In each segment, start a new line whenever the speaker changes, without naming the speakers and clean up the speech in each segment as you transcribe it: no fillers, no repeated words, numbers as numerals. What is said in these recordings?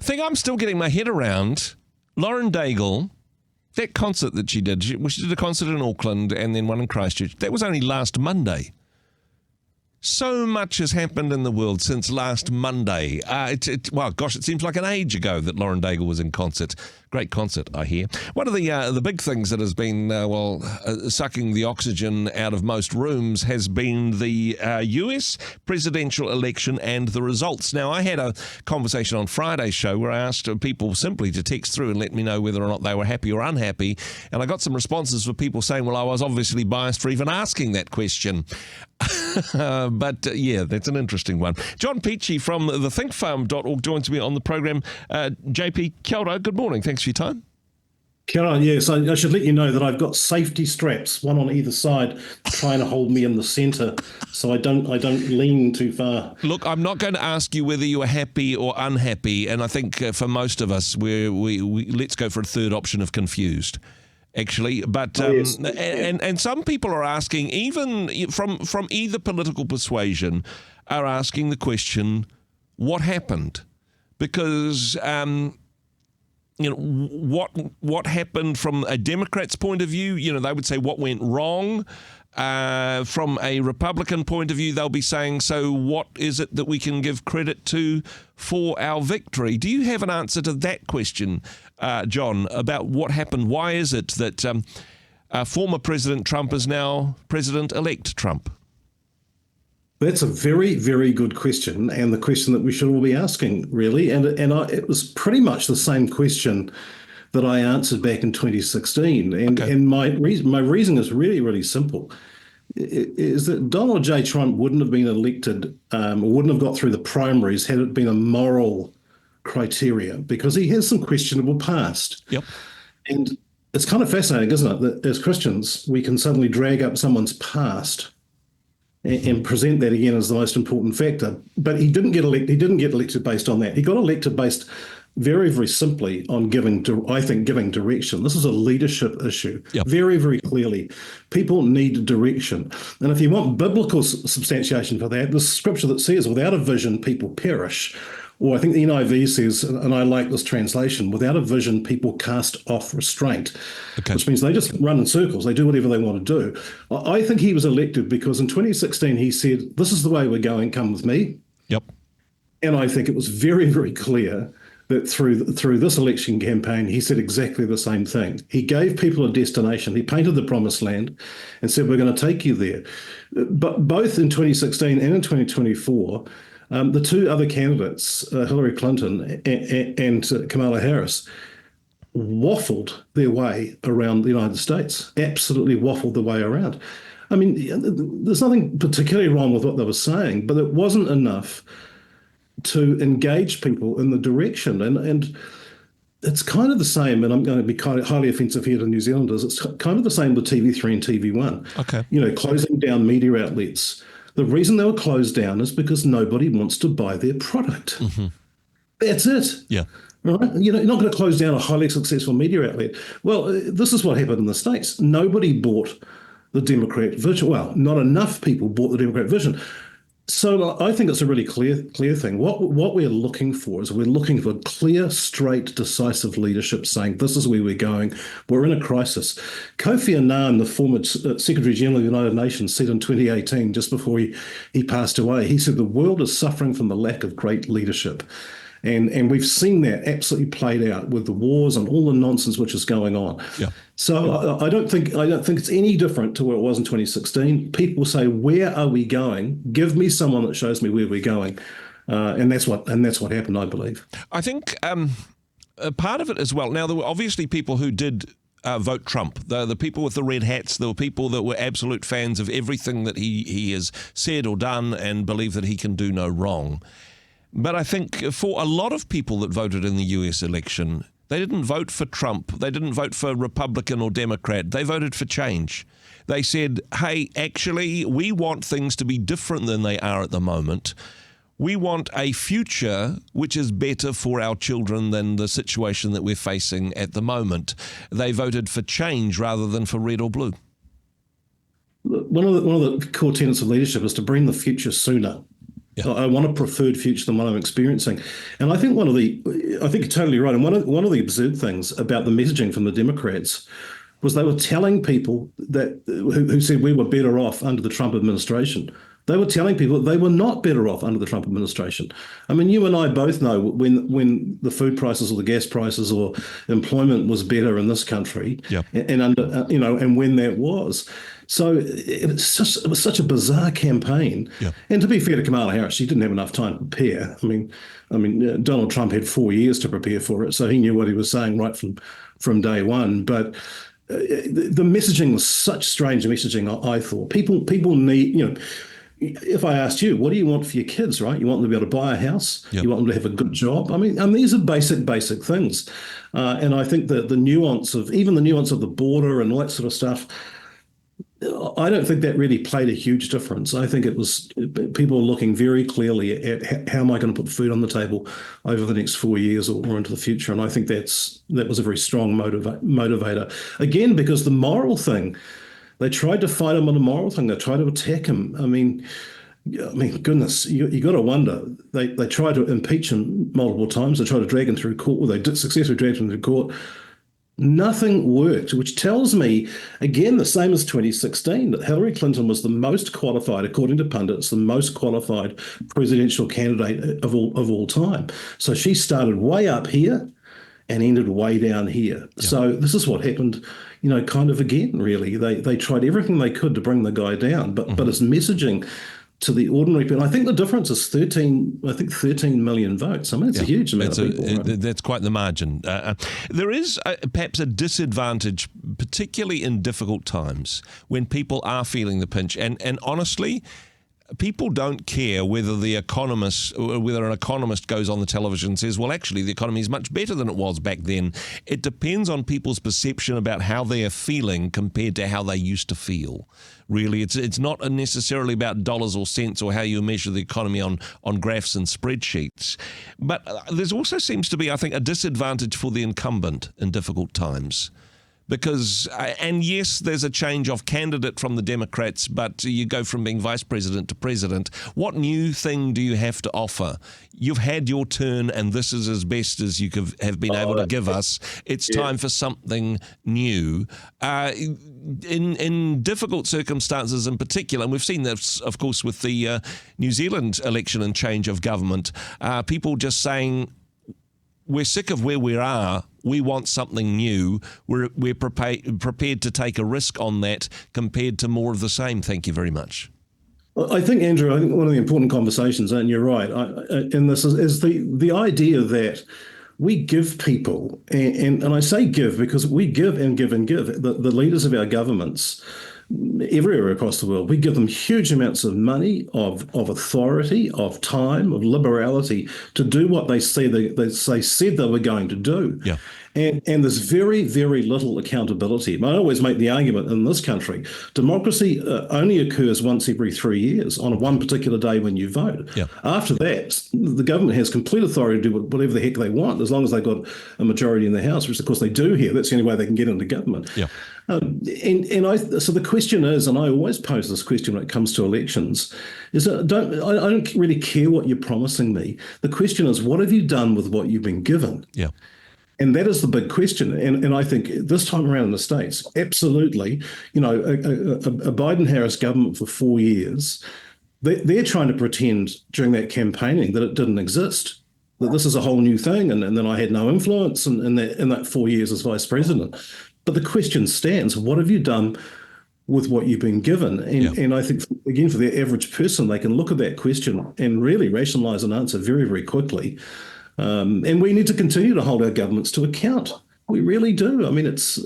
thing I'm still getting my head around, Lauren Daigle, that concert that she did a concert in Auckland and then one in Christchurch. That was only last Monday. So much has happened in the world since last Monday. It seems like an age ago that Lauren Daigle was in concert. Great concert, I hear. One of the big things that has been, sucking the oxygen out of most rooms has been the US presidential election and the results. Now, I had a conversation on Friday's show where I asked people simply to text through and let me know whether or not they were happy or unhappy. And I got some responses for people saying, well, I was obviously biased for even asking that question. But that's an interesting one. John Peachey from thethinkfarm.org joins me on the program. JP, kia ora, good morning. Thanks for your time.
Kia ora, yes. I should let you know that I've got safety straps, one on either side, trying to hold me in the centre so I don't lean too far.
Look, I'm not going to ask you whether you are happy or unhappy, and I think for most of us, we let's go for a third option of confused. Actually, but
yes.
and some people are asking, even from either political persuasion, are asking the question, what happened? Because what happened from a Democrat's point of view? They would say what went wrong. From a Republican point of view, they'll be saying, so what is it that we can give credit to for our victory? Do you have an answer to that question, John, about what happened? Why is it that former President Trump is now President-elect Trump?
That's a very, very good question, and the question that we should all be asking, really. And it was pretty much the same question that I answered back in 2016. And my reason is really, really simple. Is that Donald J. Trump wouldn't have been elected or wouldn't have got through the primaries had it been a moral criteria, because he has some questionable past.
Yep.
And it's kind of fascinating, isn't it, that as Christians, we can suddenly drag up someone's past and present that again as the most important factor. But he didn't get elected. He didn't get elected based on that. He got elected based very, very simply on giving direction. This is a leadership issue.
Yep.
Very, very clearly. People need direction. And if you want biblical substantiation for that, the scripture that says, without a vision, people perish. Or I think the NIV says, and I like this translation, without a vision, people cast off restraint, which means they just run in circles. They do whatever they want to do. I think he was elected because in 2016, he said, this is the way we're going, come with me.
Yep.
And I think it was very, very clear that through this election campaign, he said exactly the same thing. He gave people a destination. He painted the promised land and said, we're going to take you there. But both in 2016 and in 2024, the two other candidates, Hillary Clinton and Kamala Harris, waffled their way around the United States, absolutely waffled their way around. I mean, there's nothing particularly wrong with what they were saying, but it wasn't enough to engage people in the direction. And it's kind of the same, and I'm going to be kind of highly offensive here to New Zealanders, it's kind of the same with TV3 and TV1.
Okay.
Closing down media outlets. The reason they were closed down is because nobody wants to buy their product. Mm-hmm. That's it.
Yeah.
Right? You're not going to close down a highly successful media outlet. Well, this is what happened in the States. Nobody bought the Democrat vision. Well, not enough people bought the Democrat vision. So I think it's a really clear thing. What we're looking for is we're looking for clear, straight, decisive leadership saying this is where we're going. We're in a crisis. Kofi Annan, the former Secretary General of the United Nations, said in 2018, just before he passed away, he said the world is suffering from the lack of great leadership. And we've seen that absolutely played out with the wars and all the nonsense which is going on. Yeah. So I don't think it's any different to where it was in 2016. People say, "Where are we going? Give me someone that shows me where we're going," and that's what happened, I believe.
I think a part of it as well. Now, there were obviously people who did vote Trump. The people with the red hats. There were people that were absolute fans of everything that he has said or done and believe that he can do no wrong. But I think for a lot of people that voted in the US election, they didn't vote for Trump. They didn't vote for Republican or Democrat. They voted for change. They said, hey, actually, we want things to be different than they are at the moment. We want a future which is better for our children than the situation that we're facing at the moment. They voted for change rather than for red or blue.
One of the core tenets of leadership is to bring the future sooner.
Yeah.
I want a preferred future than what I'm experiencing. And I think I think you're totally right. And one of the absurd things about the messaging from the Democrats was they were telling people that who said we were better off under the Trump administration. They were telling people that they were not better off under the Trump administration. I mean, you and I both know when the food prices or the gas prices or employment was better in this country, and under and when that was. So it was such a bizarre campaign.
Yeah.
And to be fair to Kamala Harris, she didn't have enough time to prepare. I mean, Donald Trump had 4 years to prepare for it, so he knew what he was saying right from day one. But the messaging was such strange messaging. I thought people need. If I asked you, what do you want for your kids, right? You want them to be able to buy a house.
Yep.
You want them to have a good job. I mean, these are basic things. And I think that the nuance of the border and all that sort of stuff, I don't think that really played a huge difference. I think it was people looking very clearly at how am I going to put food on the table over the next 4 years or into the future. And I think that was a very strong motivator. Again, because the moral thing, they tried to fight him on a moral thing. They tried to attack him. I mean, goodness, you got to wonder. They tried to impeach him multiple times. They tried to drag him through court. Well, they did successfully drag him through court. Nothing worked, which tells me, again, the same as 2016, that Hillary Clinton was the most qualified, according to pundits, the most qualified presidential candidate of all time. So she started way up here and ended way down here. Yeah. So this is what happened, kind of again, really. They tried everything they could to bring the guy down, but his messaging to the ordinary people, I think the difference is 13 million votes. I mean, it's a huge amount of people. Right?
That's quite the margin. There is perhaps a disadvantage, particularly in difficult times, when people are feeling the pinch. And honestly, people don't care whether an economist goes on the television and says, well, actually, the economy is much better than it was back then. It depends on people's perception about how they are feeling compared to how they used to feel. Really, it's not necessarily about dollars or cents or how you measure the economy on graphs and spreadsheets. But there's also seems to be, I think, a disadvantage for the incumbent in difficult times. Because, and yes, there's a change of candidate from the Democrats, but you go from being vice president to president. What new thing do you have to offer? You've had your turn, and this is as best as you have been able to give us. It's time for something new. In difficult circumstances in particular, and we've seen this, of course, with the New Zealand election and change of government, people just saying, we're sick of where we are. We want something new. We're prepared to take a risk on that compared to more of the same. Thank you very much.
I think, Andrew, one of the important conversations, and you're right, and this is the idea that we give people, and I say give because we give and give and give. The leaders of our governments everywhere across the world, we give them huge amounts of money, of authority, of time, of liberality to do what they say they said they were going to do.
Yeah.
And there's very, very little accountability. I always make the argument in this country, democracy only occurs once every 3 years on one particular day when you vote.
Yeah.
After that, the government has complete authority to do whatever the heck they want, as long as they've got a majority in the House, which of course they do here. That's the only way they can get into government. Yeah. So the question is, and I always pose this question when it comes to elections, is I don't really care what you're promising me. The question is, what have you done with what you've been given?
Yeah.
And that is the big question. And I think this time around in the States, absolutely, a Biden-Harris government for 4 years, they're trying to pretend during that campaigning that it didn't exist, that this is a whole new thing, and then I had no influence in that 4 years as vice president. But the question stands, what have you done with what you've been given? And I think, again, for the average person, they can look at that question and really rationalise an answer very, very quickly. And we need to continue to hold our governments to account. We really do. I mean, these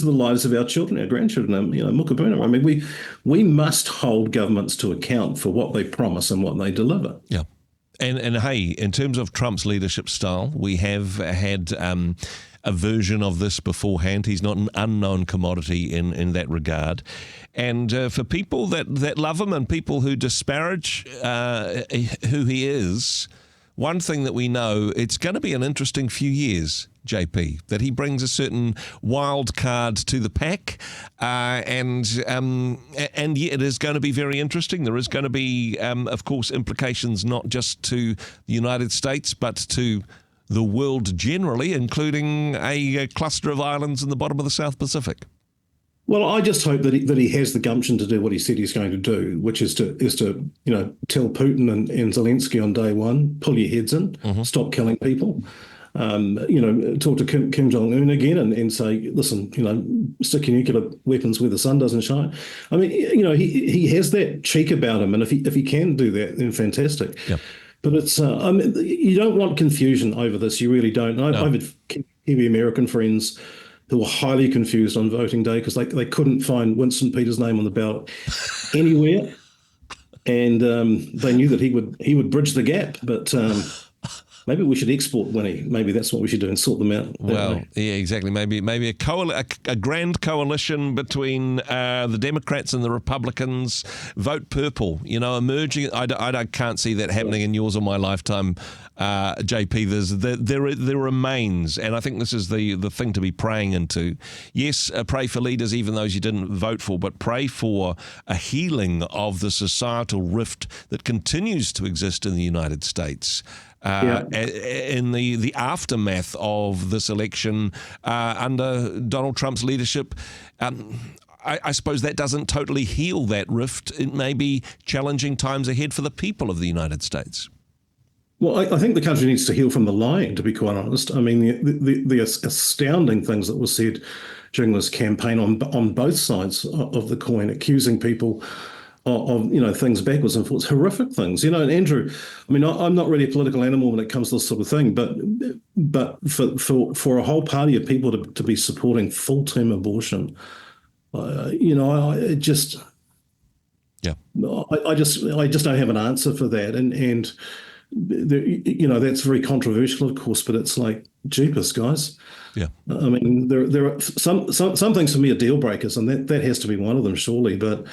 are the lives of our children, our grandchildren, mukabuna. I mean, we must hold governments to account for what they promise and what they deliver. Yeah.
And hey, in terms of Trump's leadership style, we have had a version of this beforehand. He's not an unknown commodity in that regard. And for people that love him and people who disparage who he is, one thing that we know, it's going to be an interesting few years, JP, that he brings a certain wild card to the pack, and yet it is going to be very interesting. There is going to be, of course, implications not just to the United States, but to the world generally, including a cluster of islands in the bottom of the South Pacific.
Well, I just hope that he has the gumption to do what he said he's going to do, which is to tell Putin and Zelensky on day one, pull your heads in, stop killing people. Talk to Kim Jong-un again and say, listen, stick your nuclear weapons where the sun doesn't shine. I mean, he has that cheek about him, and if he can do that, then fantastic.
Yep.
But it's you don't want confusion over this. You really don't. I've had Kiwi American friends who were highly confused on voting day because they couldn't find Winston Peters' name on the ballot anywhere, and they knew that he would bridge the gap. But maybe we should export Winnie. Maybe that's what we should do and sort them out.
Well, yeah, exactly. Maybe a grand coalition between the Democrats and the Republicans. Vote purple. Emerging. I can't see that happening in yours or my lifetime, JP. There remains, and I think this is the thing to be praying into. Yes, pray for leaders, even those you didn't vote for, but pray for a healing of the societal rift that continues to exist in the United States. In the aftermath of this election under Donald Trump's leadership. I suppose that doesn't totally heal that rift. It may be challenging times ahead for the people of the United States.
Well, I think the country needs to heal from the lying, to be quite honest. I mean, the astounding things that were said during this campaign on both sides of the coin, accusing people of things backwards and forwards, horrific things. And Andrew, I mean, I'm not really a political animal when it comes to this sort of thing, but for a whole party of people to be supporting full-term abortion, I just don't have an answer for that, and that's very controversial, of course, but it's like, jeepers, guys. Yeah. I mean, there are some things for me are deal breakers, and that has to be one of them, surely, but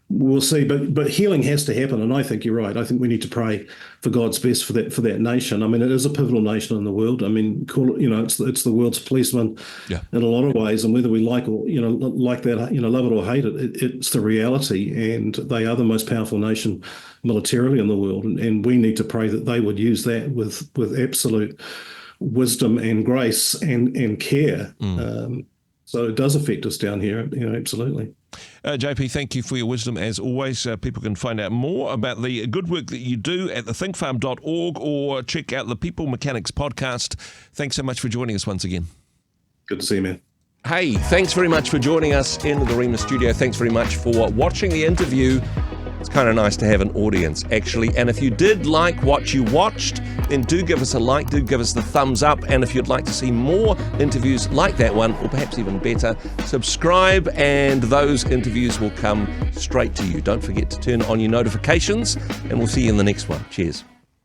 we'll see. But healing has to happen, and I think you're right. I think we need to pray for God's best for that nation. I mean, it is a pivotal nation in the world. I mean, it's the world's policeman in a lot of ways, and whether we like that, love it or hate it, it's the reality. And they are the most powerful nation militarily in the world, and we need to pray that they would use that with absolute wisdom and grace and care. So it does affect us down here, absolutely.
JP, thank you for your wisdom as always. People can find out more about the good work that you do at thethinkfarm.org or check out the People Mechanics podcast. Thanks so much for joining us once again.
Good to see you, man.
Hey, thanks very much for joining us in the Rhema studio. Thanks very much for watching the interview. It's kind of nice to have an audience, actually. And if you did like what you watched, then do give us a like, do give us the thumbs up. And if you'd like to see more interviews like that one, or perhaps even better, subscribe and those interviews will come straight to you. Don't forget to turn on your notifications, and we'll see you in the next one. Cheers.